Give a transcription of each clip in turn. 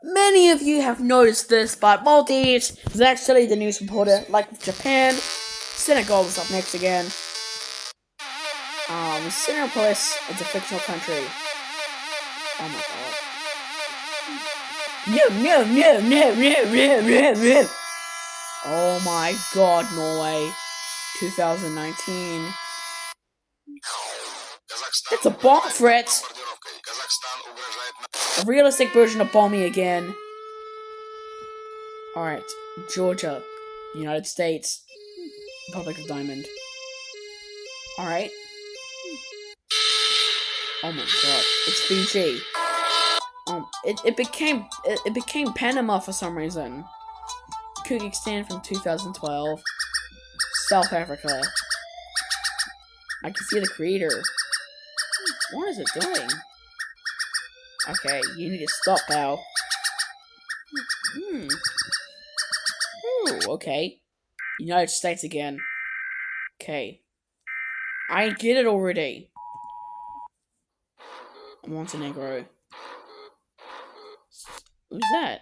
Many of you have noticed this, but Maltese is actually the news reporter. Like with Japan, Senegal is up next again. Sinnopolis is a fictional country. Oh my god. No. Oh my god, Norway. 2019. It's a bomb threat! A realistic version of Bomb Me Again. Alright, Georgia. United States. Republic of Diamond. Alright. Oh my god, it's Fiji. It became Panama for some reason. Kyrgyzstan from 2012. South Africa. I can see the creator. What is it doing? Okay, you need to stop now. Ooh, okay. United States again. Okay. I get it already. Montenegro. Who's that?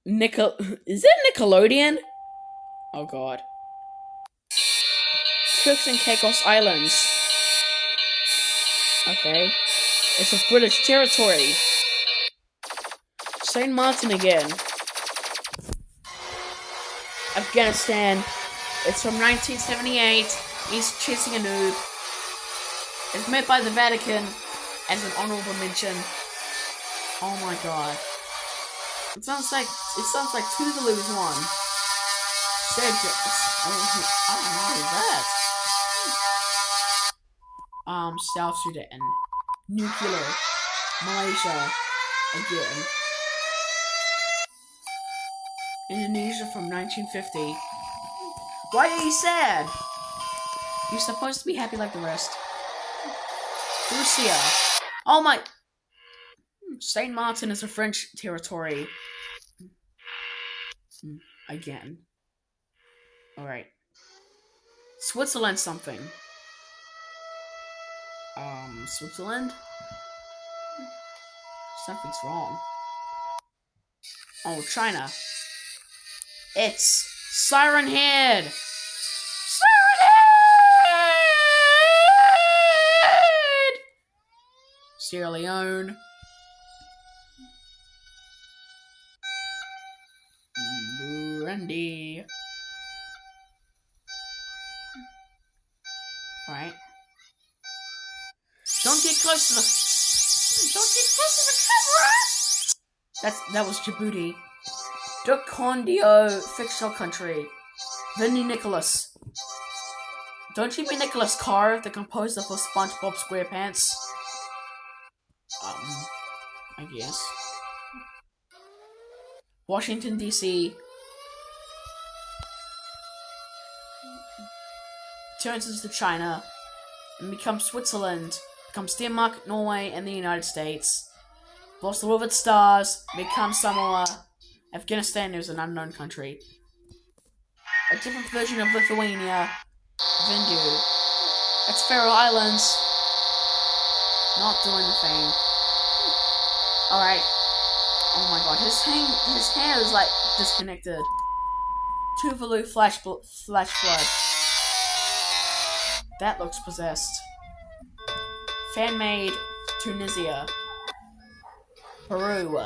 Is that Nickelodeon? Oh god. Turks and Caicos Islands. Okay. It's a British territory. Saint Martin again. Afghanistan. It's from 1978. He's chasing a noob. It's made by the Vatican as an honorable mention. Oh my god. It sounds like two to lose one. I don't know who's that. South Sudan. Nuclear. Malaysia. Again. Indonesia from 1950. Why are you sad? You're supposed to be happy like the rest. Russia. Oh my... Saint Martin is a French territory. Again. Alright. Switzerland something. Switzerland? Something's wrong. Oh, China. It's Siren Head! Siren Head! Sierra Leone. Burundi. Alright. Don't get close to the camera! That was Djibouti. Dukondio, fictional country. Vinnie Nicholas. Don't you mean Nicholas Carr, the composer for SpongeBob SquarePants? I guess. Washington, D.C. Turns into China. And becomes Switzerland. Becomes Denmark, Norway, and the United States. Lost all of its stars. Becomes Samoa. Afghanistan is an unknown country. A different version of Lithuania. Vindu. It's Faroe Islands. Not doing the thing. Alright. Oh my god, his hand is like disconnected. Tuvalu flash flood. That looks possessed. Fan-made Tunisia. Peru.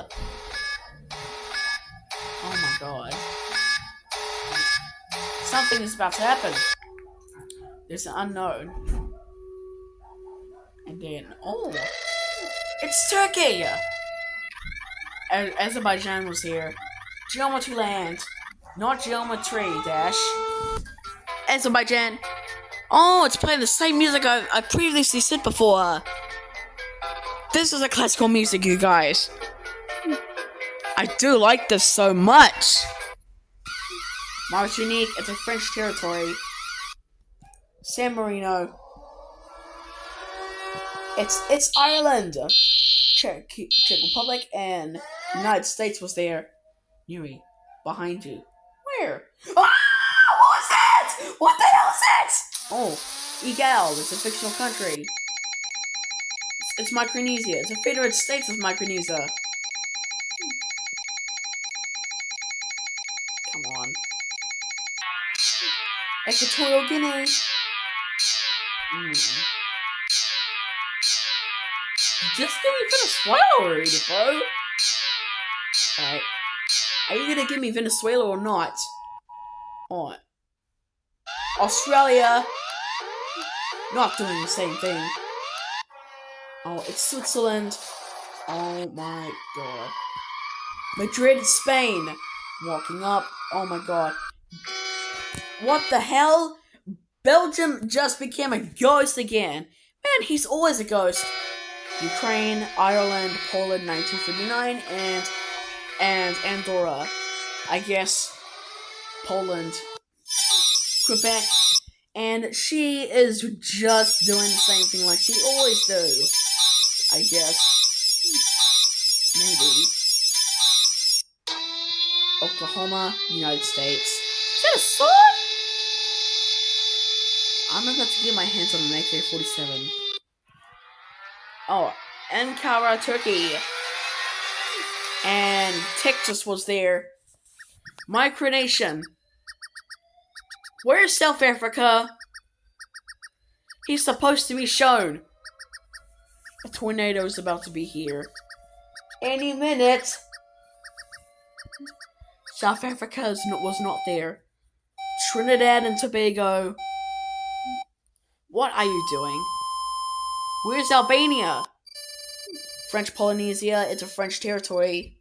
Oh my god. Something is about to happen. There's an unknown. And then, oh, it's Turkey! Azerbaijan was here. Geometry Land. Not Geometry, Dash. Azerbaijan. Oh, it's playing the same music I previously said before. This is a classical music, you guys. I do like this so much. Martinique, it's a French territory. San Marino. It's Ireland. Czech Republic and United States was there. Yuri, behind you. Where? Ah! What was that? What the hell is that? Oh, Egal, it's a fictional country. It's Micronesia. It's a federated states of Micronesia. Equatorial Guinea. Just give me Venezuela already, bro. Alright. Are you gonna give me Venezuela or not? Alright. Australia. Not doing the same thing. Oh, it's Switzerland. Oh my god. Madrid, Spain. Walking up. Oh my god. What the hell? Belgium just became a ghost again. Man, he's always a ghost. Ukraine, Ireland, Poland, 1939, and Andorra. I guess Poland, Quebec, and she is just doing the same thing like she always do. I guess. Maybe. Oklahoma, United States. Is that a sword? I'm about to get my hands on an AK-47. Oh, Ankara, Turkey. And Texas was there. Micronation. Where's South Africa? He's supposed to be shown. A tornado is about to be here. Any minute. South Africa was not there. Trinidad and Tobago. What are you doing? Where's Albania? French Polynesia, it's a French territory.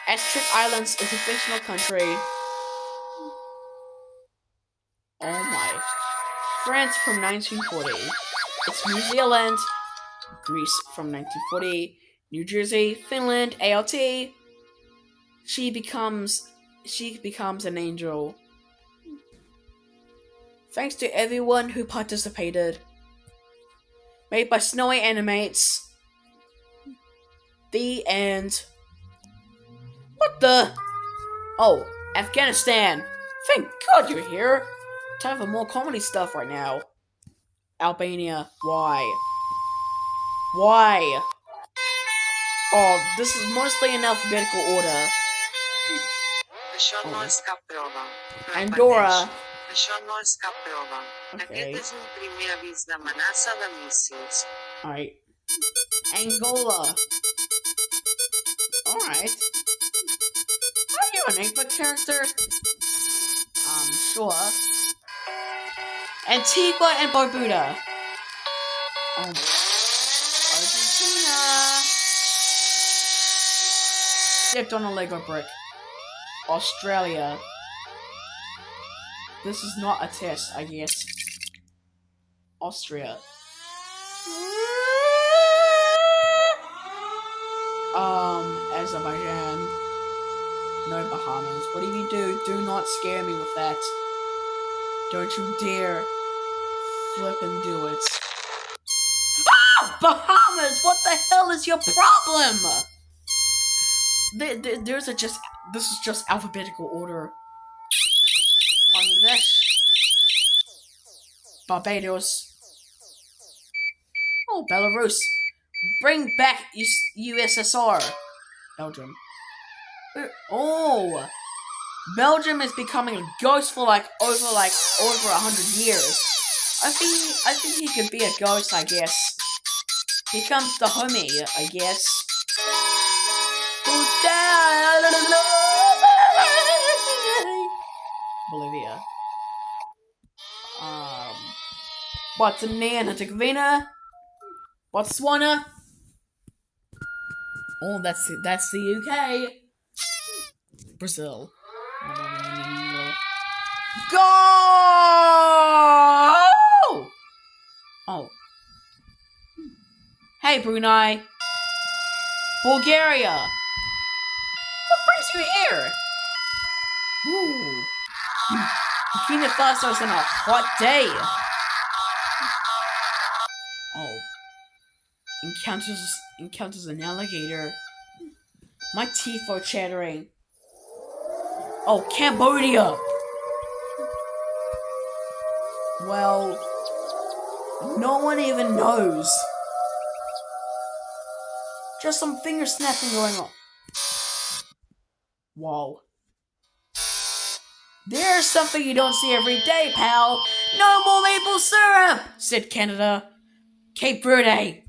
Astruc Islands is a fictional country. Oh my. France from 1940. It's New Zealand. Greece from 1940. New Jersey, Finland, ALT. She becomes an angel. Thanks to everyone who participated. Made by Snowy Animates. The end. What the? Oh, Afghanistan. Thank God you're here. Time for more comedy stuff right now. Albania. Why? Why? Oh, this is mostly in alphabetical order. Andorra. Okay. Alright. Angola. Alright. Are you an 8-bit character? Sure. Antigua and Barbuda. Argentina. Stepped on a Lego brick. Australia. This is not a test, I guess. Austria. Azerbaijan. No Bahamas. Whatever you do not scare me with that. Don't you dare flip and do it. Ah! Bahamas! What the hell is your problem? This is just alphabetical order. Bangladesh. Barbados. Oh, Belarus. Bring back USSR. Belgium. Oh! Belgium is becoming a ghost for over 100 years. I think he could be a ghost, I guess. Here comes the homie, I guess. Bolivia. Herzegovina. Botswana. Oh, that's the UK. Brazil. Go! Oh. Hey, Brunei. Bulgaria. What brings you here? Ooh. Burkina Faso's on a hot day. Oh. Encounters an alligator. My teeth are chattering. Oh, Cambodia! Well, no one even knows. Just some finger snapping going on. Whoa. There's something you don't see every day, pal. No more maple syrup, said Canada. Cape Verde.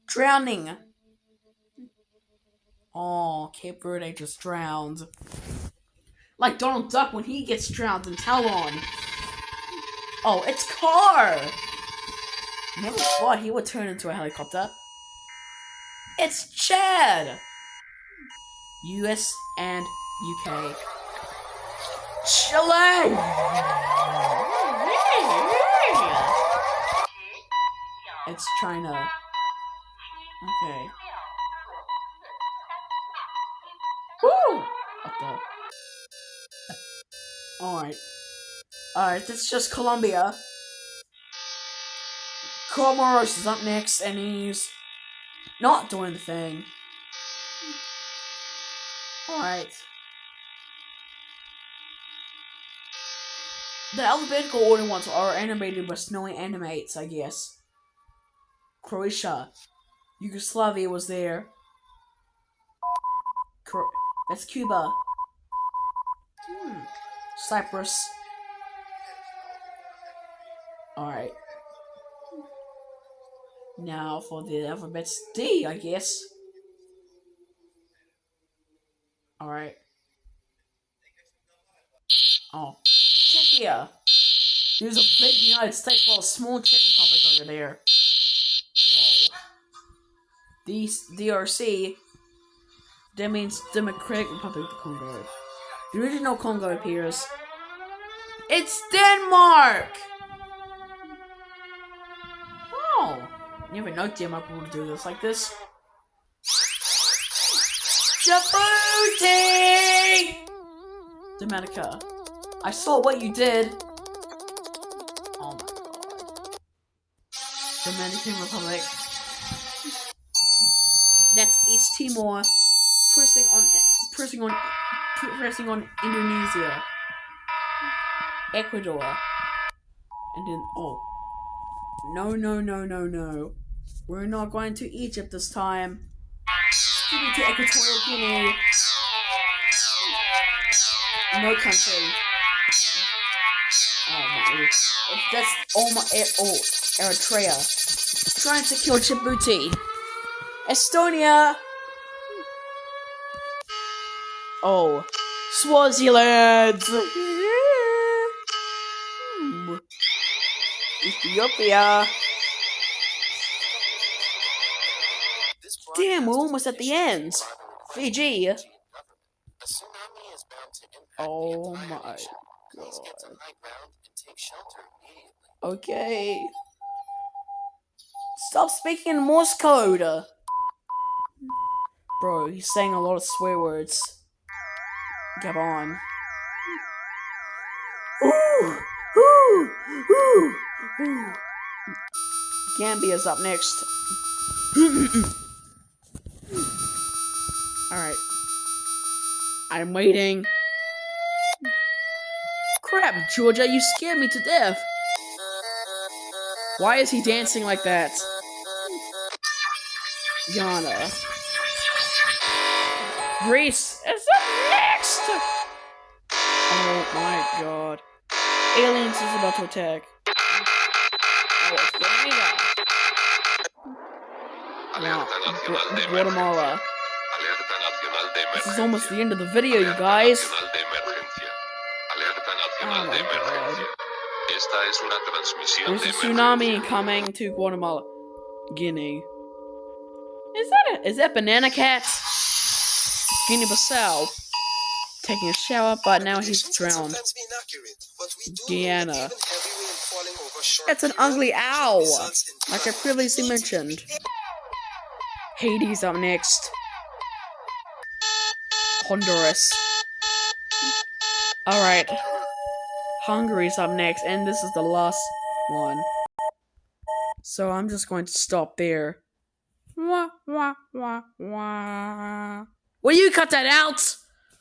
Drowning. Oh, Cape Verde just drowned. Like Donald Duck when he gets drowned in Talon. Oh, it's Car! Never thought he would turn into a helicopter. It's Chad! US and UK. Chile! It's China. Okay. Woo! What the? Alright. Alright, it's just Colombia. Comoros is up next, and he's not doing the thing. Alright. The alphabetical order ones are animated by snowy animates, I guess. Croatia. Yugoslavia was there. That's Cuba. Cyprus. Alright. Now for the alphabet's D, I guess. Alright. Oh. Czechia. There's a big United States while a small Czech Republic over there. Whoa. DRC. That means Democratic Republic of the Congo. The original Congo appears. It's Denmark! Oh. You never know Denmark would do this like this. Djibouti! Dominica. I saw what you did. Oh my god. Dominican Republic. That's East Timor. Pressing on Indonesia. Ecuador. And then, oh. No. We're not going to Egypt this time. Give me to Equatorial Guinea. No country. Oh my. That's Eritrea. Trying to kill Djibouti. Estonia. Oh. Swaziland. Ethiopia. Damn, we're almost at the end. Fiji. Oh my god. Okay. Stop speaking in Morse code. Bro, he's saying a lot of swear words. Get on. Gambia's up next. Alright. I'm waiting. Crap, Georgia, you scared me to death. Why is he dancing like that? Ghana. Greece is up next! Oh my god. Aliens is about to attack. Oh, it's Grenada. Guatemala. This is almost the end of the video, you guys. Oh my god. There's a tsunami coming to Guatemala. Guinea. Is that Banana Cat? Guinea-Bissau. Taking a shower, but now he's drowned. Guyana. That's an ugly owl, like I previously mentioned. Haiti's up next. Honduras. Alright. Hungary's up next, and this is the last one. So I'm just going to stop there. Wah, wah, wah, wah. Will you cut that out?